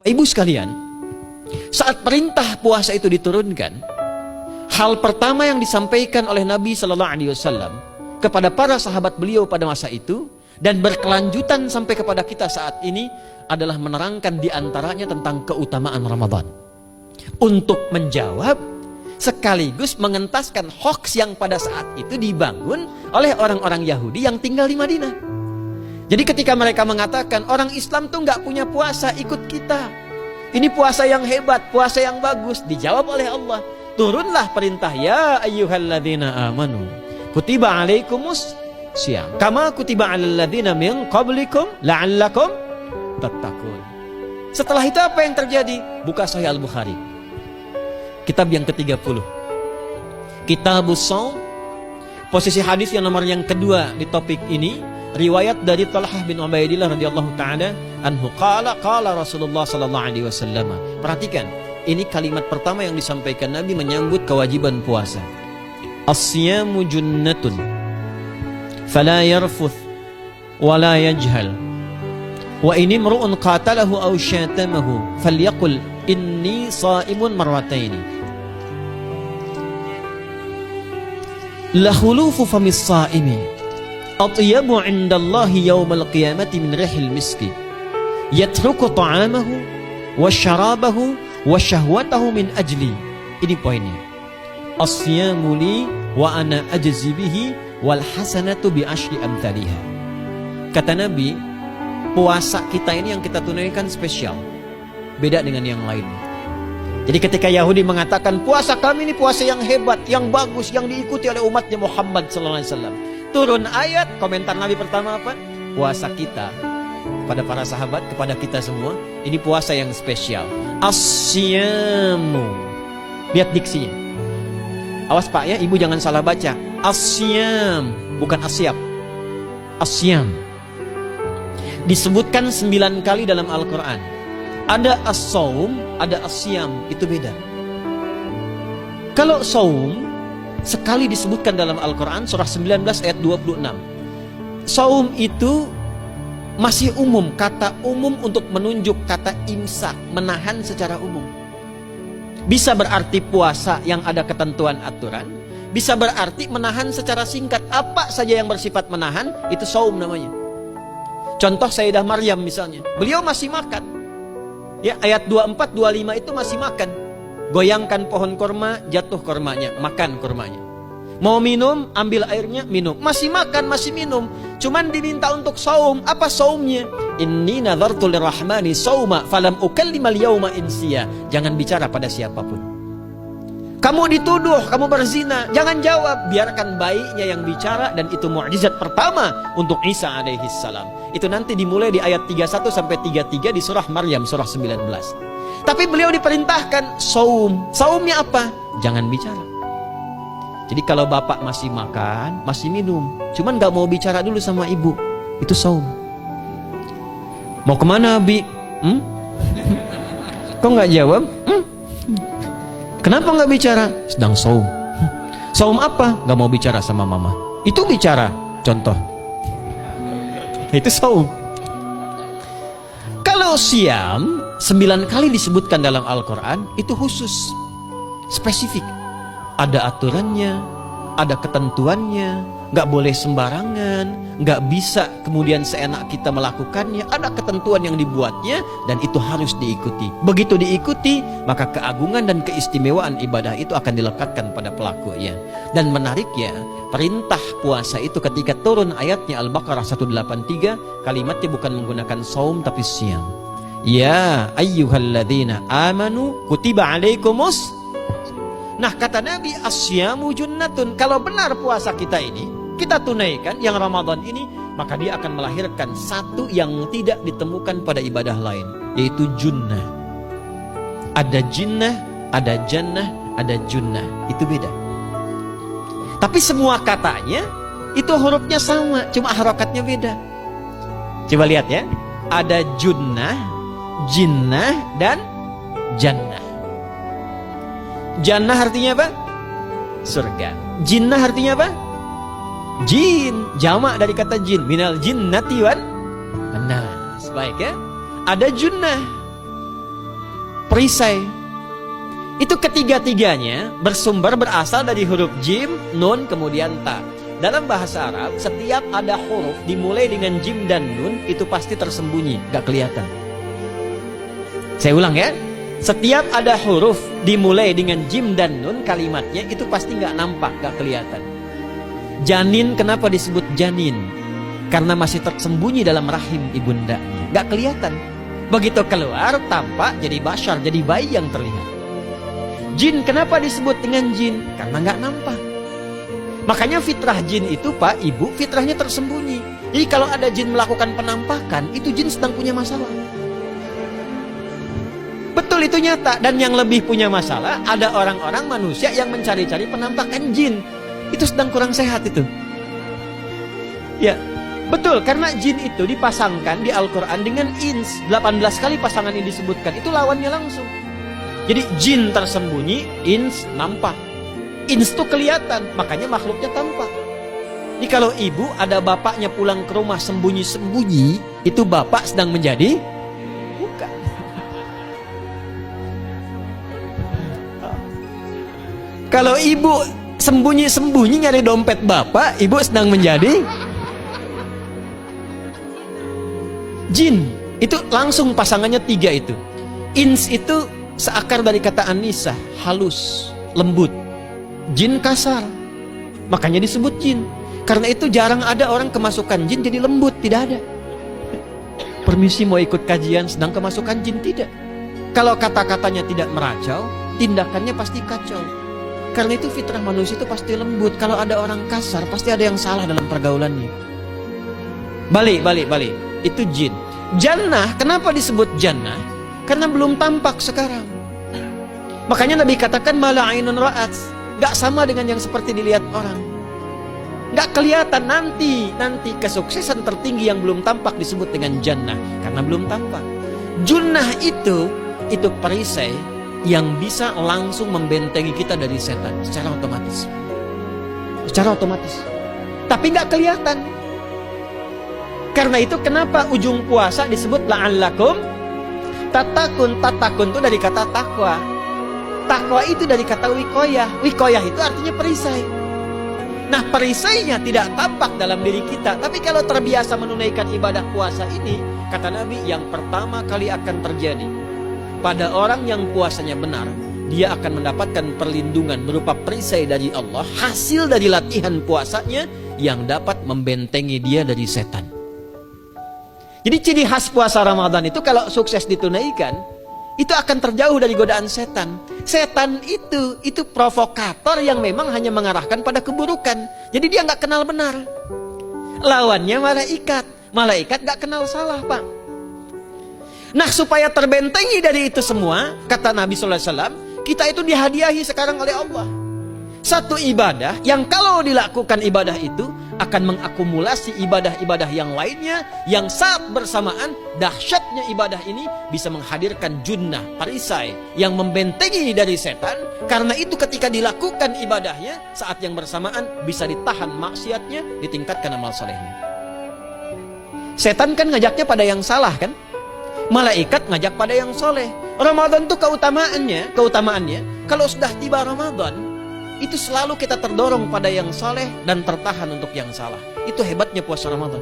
Ibu sekalian, saat perintah puasa itu diturunkan, hal pertama yang disampaikan oleh Nabi Shallallahu Alaihi Wasallam kepada para sahabat beliau pada masa itu dan berkelanjutan sampai kepada kita saat ini adalah menerangkan diantaranya tentang keutamaan Ramadan, untuk menjawab sekaligus mengentaskan hoaks yang pada saat itu dibangun oleh orang-orang Yahudi yang tinggal di Madinah. Jadi ketika mereka mengatakan orang Islam tuh nggak punya puasa, ikut kita. Ini puasa yang hebat, puasa yang bagus. Dijawab oleh Allah, turunlah perintah, ya ayyuhalladzina amanu kutiba alaikumus syiyam kama kutiba alal ladzina min qablikum la'allakum tattaqun. Setelah itu apa yang terjadi? Buka Sahih Al-Bukhari, kitab yang ke-30, Kitabus Shaum, posisi hadis yang nomor yang kedua di topik ini. Riwayat dari Talhah bin Ubaidillah radhiyallahu taala anhu qala Rasulullah sallallahu alaihi wasallam. Perhatikan, ini kalimat pertama yang disampaikan Nabi menyambut kewajiban puasa. As-siyamu junnatun fala yarfuth wala yajhal wa in imru'un qatalahu aw syatamahu falyaqul inni sha'imun marrataini. La khulufu famis sha'imi atyabu indallahi yawmal qiyamati min rihil miski yatruku ta'amahu wa syarabahu wa syahwatahu min ajli. Ini poinnya. As-siyamu li wa ana ajzi bihi wal hasanatu bi asyri amthaliha. Kata Nabi, puasa kita ini yang kita tunaikan spesial, beda dengan yang lain. Jadi ketika Yahudi mengatakan puasa kami ini puasa yang hebat, yang bagus, yang diikuti oleh umatnya Muhammad sallallahu alaihi wasallam, turun ayat, komentar Nabi pertama apa? Puasa kita, pada para sahabat, kepada kita semua, ini puasa yang spesial. As-siyamu. Lihat diksinya. Awas Pak ya, Ibu jangan salah baca. As-siyam, bukan asyab. As-siyam. Disebutkan 9 kali dalam Al-Quran. Ada as-saum, ada as-siyam, itu beda. Kalau saum sekali disebutkan dalam Al-Quran, surah 19 ayat 26. Saum itu masih umum, kata umum untuk menunjuk kata imsak, menahan secara umum. Bisa berarti puasa yang ada ketentuan aturan, bisa berarti menahan secara singkat. Apa saja yang bersifat menahan, itu saum namanya. Contoh Sayyidah Maryam misalnya, beliau masih makan. Ya, ayat 24, 25 itu masih makan. Goyangkan pohon korma, jatuh kormanya, makan kormanya. Mau minum, ambil airnya, minum. Masih makan, masih minum. Cuman diminta untuk saum. Apa saumnya? Inni nadhartu lirrahmani sauma falam ukallimal yauma insiya. Jangan bicara pada siapapun. Kamu dituduh, kamu berzina, jangan jawab. Biarkan bayinya yang bicara, dan itu mukjizat pertama untuk Isa alaihi salam. Itu nanti dimulai di ayat 31 sampai 33 di surah Maryam, surah 19. Tapi beliau diperintahkan saum. Saumnya apa? Jangan bicara. Jadi kalau bapak masih makan, masih minum, cuman gak mau bicara dulu sama ibu, itu saum. Mau kemana Bi? Kok gak jawab? Kenapa gak bicara? Sedang saum. Saum apa? Gak mau bicara sama mama. Itu bicara, contoh. Itu saum. Kalau siam 9 kali disebutkan dalam Al-Quran, itu khusus, spesifik. Ada aturannya, ada ketentuannya, gak boleh sembarangan, gak bisa kemudian seenak kita melakukannya. Ada ketentuan yang dibuatnya, dan itu harus diikuti. Begitu diikuti, maka keagungan dan keistimewaan ibadah itu akan dilekatkan pada pelakunya. Dan menariknya, perintah puasa itu ketika turun ayatnya Al-Baqarah 183, kalimatnya bukan menggunakan saum tapi siam. Ya ayyuhalladzina amanu kutiba alaikumus. Nah kata Nabi, asyamu junnatun. Kalau benar puasa kita ini kita tunaikan yang Ramadan ini, maka dia akan melahirkan satu yang tidak ditemukan pada ibadah lain, yaitu junnah. Ada jinnah, ada jannah, ada junnah. Itu beda. Tapi semua katanya itu hurufnya sama, cuma harokatnya beda. Coba lihat ya. Ada junnah, jinnah, dan jannah. Jannah artinya apa? Surga. Jinnah artinya apa? Jin. Jamak dari kata jin. Minal jinnati wan nas. Baik ya. Ada junnah. perisai. Itu ketiga-tiganya berasal dari huruf jim, nun, kemudian ta. Dalam bahasa Arab, setiap ada huruf dimulai dengan jim dan nun, itu pasti tersembunyi, gak kelihatan. Saya ulang ya. Setiap ada huruf dimulai dengan jim dan nun, kalimatnya itu pasti gak nampak, gak kelihatan. Janin, kenapa disebut janin? Karena masih tersembunyi dalam rahim ibundanya, gak kelihatan. Begitu keluar, tampak jadi bashar, jadi bayi yang terlihat. Jin, kenapa disebut dengan jin? Karena nggak nampak. Makanya fitrah jin itu, Pak, Ibu, fitrahnya tersembunyi. Jadi kalau ada jin melakukan penampakan, itu jin sedang punya masalah. Betul, itu nyata. Dan yang lebih punya masalah, ada orang-orang manusia yang mencari-cari penampakan jin. Itu sedang kurang sehat itu. Ya, betul, karena jin itu dipasangkan di Al-Quran dengan ins. 18 kali pasangan ini disebutkan, itu lawannya langsung. Jadi jin tersembunyi, ins nampak. Ins itu kelihatan, makanya makhluknya tampak. Jadi kalau ibu ada bapaknya pulang ke rumah sembunyi-sembunyi, itu bapak sedang menjadi bukan. Kalau ibu sembunyi-sembunyi nyari dompet bapak, ibu sedang menjadi jin. Itu langsung pasangannya 3 itu. Ins itu seakar dari kata anisa, halus, lembut. Jin kasar, makanya disebut jin. Karena itu jarang ada orang kemasukan jin jadi lembut, tidak ada. Permisi mau ikut kajian, sedang kemasukan jin, tidak. Kalau kata-katanya tidak meracau, tindakannya pasti kacau. Karena itu fitrah manusia itu pasti lembut. Kalau ada orang kasar, pasti ada yang salah dalam pergaulannya. Balik. Itu jin. Jannah, kenapa disebut jannah? Karena belum tampak sekarang. Makanya Nabi katakan mala ainun ra'at, gak sama dengan yang seperti dilihat orang. Gak kelihatan. Nanti kesuksesan tertinggi yang belum tampak disebut dengan jannah, karena belum tampak. Junnah itu perisai yang bisa langsung membentengi kita dari setan secara otomatis. Tapi gak kelihatan. Karena itu kenapa ujung puasa disebut la'allakum tatakun itu dari kata takwa. Takwa itu dari kata wikoyah. Wikoyah itu artinya perisai. Nah, perisainya tidak tampak dalam diri kita. Tapi kalau terbiasa menunaikan ibadah puasa ini, kata Nabi, yang pertama kali akan terjadi pada orang yang puasanya benar, dia akan mendapatkan perlindungan berupa perisai dari Allah, hasil dari latihan puasanya yang dapat membentengi dia dari setan. Jadi ciri khas puasa Ramadan itu kalau sukses ditunaikan, itu akan terjauh dari godaan setan. Setan itu provokator yang memang hanya mengarahkan pada keburukan. Jadi dia nggak kenal benar. Lawannya malaikat. Malaikat nggak kenal salah, Pak. Nah, supaya terbentengi dari itu semua, kata Nabi SAW, kita itu dihadiahi sekarang oleh Allah satu ibadah yang kalau dilakukan ibadah itu akan mengakumulasi ibadah-ibadah yang lainnya, yang saat bersamaan dahsyatnya ibadah ini bisa menghadirkan junnah, perisai yang membentengi dari setan. Karena itu ketika dilakukan ibadahnya, saat yang bersamaan bisa ditahan maksiatnya, ditingkatkan amal solehnya. Setan kan ngajaknya pada yang salah kan, malaikat ngajak pada yang soleh. Ramadan itu keutamaannya kalau sudah tiba Ramadan, itu selalu kita terdorong pada yang saleh dan tertahan untuk yang salah. Itu hebatnya puasa Ramadan.